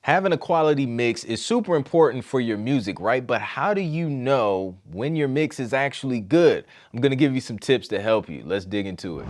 Having a quality mix is super important for your music, right? But how do you know when your mix is actually good? I'm gonna give you some tips to help you. Let's dig into it.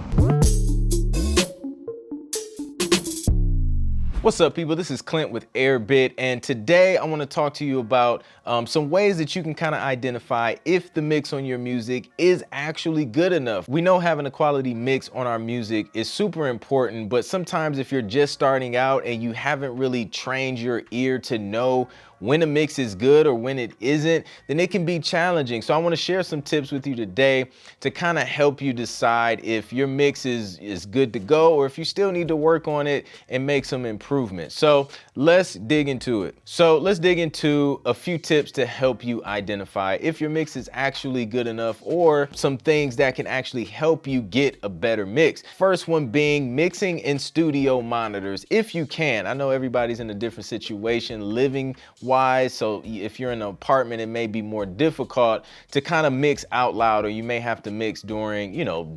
What's up, people? This is Clint with Airbit, and today I want to talk to you about some ways that you can kind of identify if the mix on your music is actually good enough. We know having a quality mix on our music is super important, but sometimes if you're just starting out and you haven't really trained your ear to know when a mix is good or when it isn't, then it can be challenging. So I want to share some tips with you today to kind of help you decide if your mix is good to go or if you still need to work on it and make some improvements. So let's dig into it. So let's dig into a few tips to help you identify if your mix is actually good enough or some things that can actually help you get a better mix. First one being mixing in studio monitors if you can. I know everybody's in a different situation living wise, so if you're in an apartment, it may be more difficult to kind of mix out loud, or you may have to mix during,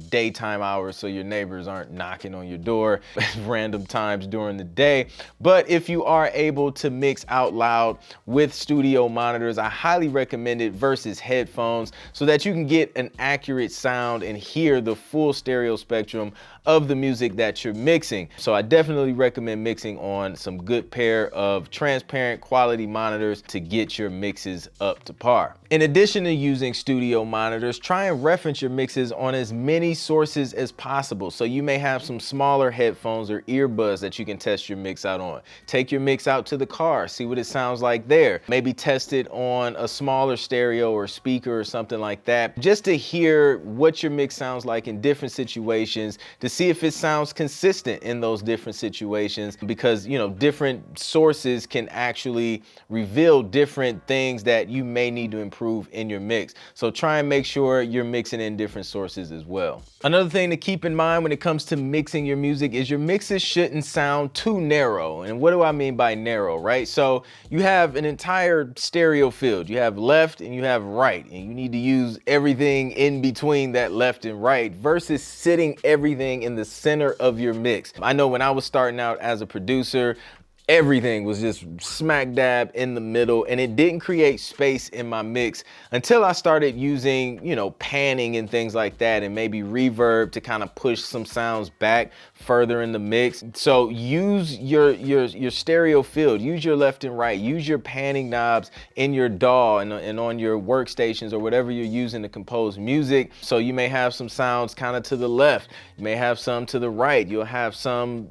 daytime hours so your neighbors aren't knocking on your door at random times during the day. But if you are able to mix out loud with studio monitors, I highly recommend it versus headphones so that you can get an accurate sound and hear the full stereo spectrum of the music that you're mixing. So I definitely recommend mixing on some good pair of transparent quality monitors to get your mixes up to par. In addition to using studio monitors, try and reference your mixes on as many sources as possible. So you may have some smaller headphones or earbuds that you can test your mix out on. Take your mix out to the car, see what it sounds like there. Maybe test it on a smaller stereo or speaker or something like that, just to hear what your mix sounds like in different situations, to see if it sounds consistent in those different situations, because different sources can actually reveal different things that you may need to improve in your mix. So try and make sure you're mixing in different sources as well. Another thing to keep in mind when it comes to mixing your music is your mixes shouldn't sound too narrow. And what do I mean by narrow, right? So you have an entire stereo field. You have left and you have right, and you need to use everything in between that left and right versus sitting everything in the center of your mix. I know when I was starting out as a producer, everything was just smack dab in the middle, and it didn't create space in my mix until I started using, panning and things like that, and maybe reverb to kind of push some sounds back further in the mix. So use your stereo field, use your left and right, use your panning knobs in your DAW and on your workstations or whatever you're using to compose music. So you may have some sounds kind of to the left, you may have some to the right, you'll have some,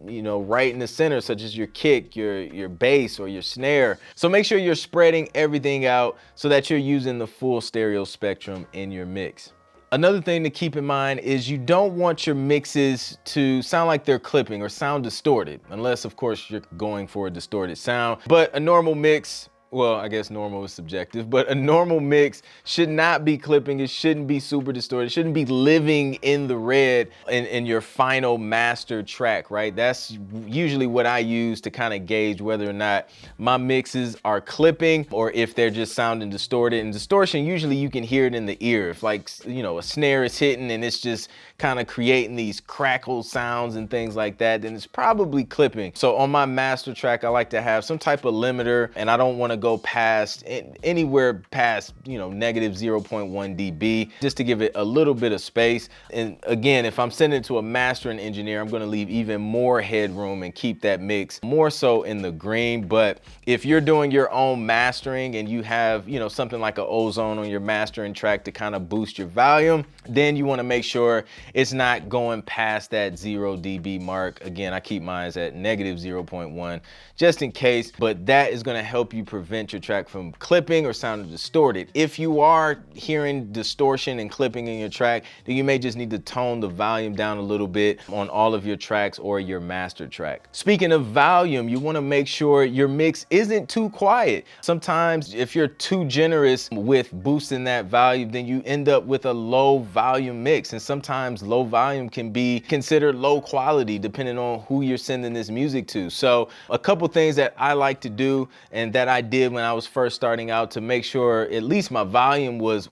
right in the center, such as your kick, your bass, or your snare. So make sure you're spreading everything out so that you're using the full stereo spectrum in your mix. Another thing to keep in mind is you don't want your mixes to sound like they're clipping or sound distorted, unless of course you're going for a distorted sound. But a normal mix, well, I guess normal is subjective, but a normal mix should not be clipping. It shouldn't be super distorted. It shouldn't be living in the red in your final master track, right? That's usually what I use to kind of gauge whether or not my mixes are clipping or if they're just sounding distorted. And distortion, usually you can hear it in the ear. If a snare is hitting and it's just kind of creating these crackle sounds and things like that, then it's probably clipping. So on my master track, I like to have some type of limiter, and I don't want to go past anywhere past negative 0.1 dB, just to give it a little bit of space. And again, if I'm sending it to a mastering engineer, I'm going to leave even more headroom and keep that mix more so in the green. But if you're doing your own mastering and you have something like an ozone on your mastering track to kind of boost your volume, then you want to make sure it's not going past that 0 dB mark. Again, I keep mine at negative 0.1 just in case, but that is going to help you prevent your track from clipping or sounding distorted. If you are hearing distortion and clipping in your track, then you may just need to tone the volume down a little bit on all of your tracks or your master track. Speaking of volume, you want to make sure your mix isn't too quiet. Sometimes if you're too generous with boosting that volume, then you end up with a low volume mix, and sometimes low volume can be considered low quality depending on who you're sending this music to. So a couple things that I like to do and that I did did when I was first starting out to make sure at least my volume was,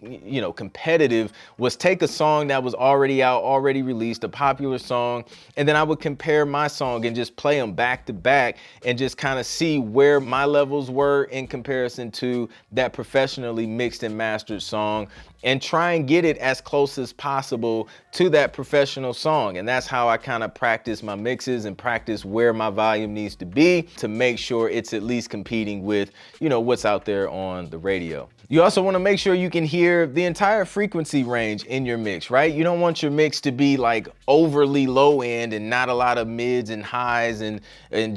competitive, was take a song that was already out, already released, a popular song, and then I would compare my song and just play them back to back and just kind of see where my levels were in comparison to that professionally mixed and mastered song, and try and get it as close as possible to that professional song. And that's how I kind of practice my mixes and practice where my volume needs to be to make sure it's at least competing with, what's out there on the radio. You also want to make sure you can hear the entire frequency range in your mix, right? You don't want your mix to be like overly low end and not a lot of mids and highs, and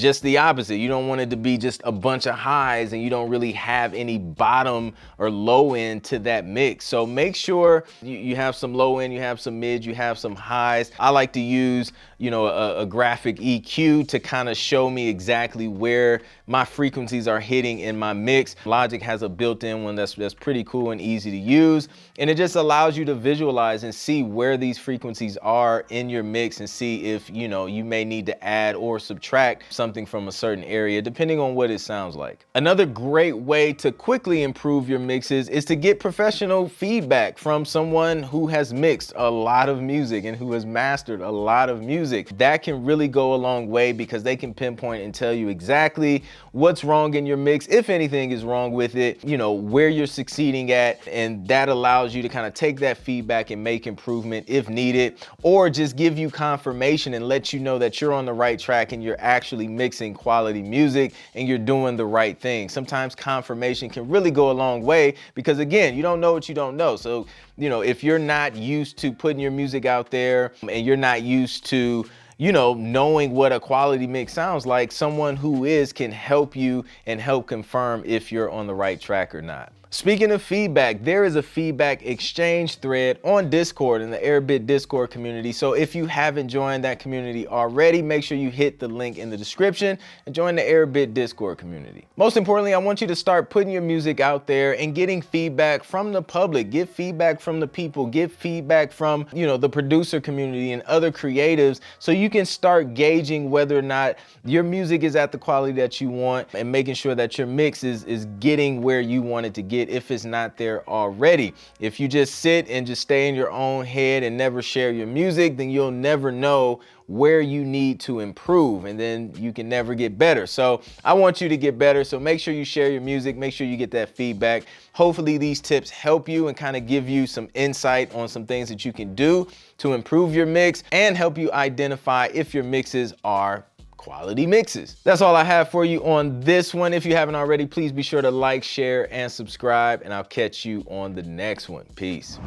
just the opposite. You don't want it to be just a bunch of highs and you don't really have any bottom or low end to that mix. So make sure you have some low end, you have some mids, you have some highs. I like to use, a graphic EQ to kind of show me exactly where my frequencies are hitting in my mix. Logic has a built-in one that's pretty cool and easy to use. And it just allows you to visualize and see where these frequencies are in your mix and see if, you may need to add or subtract something from a certain area, depending on what it sounds like. Another great way to quickly improve your mixes is to get professional feedback from someone who has mixed a lot of music and who has mastered a lot of music. That can really go a long way because they can pinpoint and tell you exactly what's wrong in your mix, if anything is wrong with it, where you're succeeding at, and that allows you to kind of take that feedback and make improvement if needed, or just give you confirmation and let you know that you're on the right track and you're actually mixing quality music and you're doing the right thing. Sometimes confirmation can really go a long way because, again, you don't know what you don't know. So, if you're not used to putting your music out there and you're not used to knowing what a quality mix sounds like, someone who is can help you and help confirm if you're on the right track or not. Speaking of feedback, there is a feedback exchange thread on Discord in the Airbit Discord community. So if you haven't joined that community already, make sure you hit the link in the description and join the Airbit Discord community. Most importantly, I want you to start putting your music out there and getting feedback from the public. Get feedback from the people. Get feedback from, the producer community and other creatives so you can start gauging whether or not your music is at the quality that you want and making sure that your mix is getting where you want it to get if it's not there already. If you just sit and just stay in your own head and never share your music, then you'll never know where you need to improve, and then you can never get better. So I want you to get better. So make sure you share your music, make sure you get that feedback. Hopefully these tips help you and kind of give you some insight on some things that you can do to improve your mix and help you identify if your mixes are quality mixes. That's all I have for you on this one. If you haven't already, please be sure to like, share, and subscribe, and I'll catch you on the next one. Peace.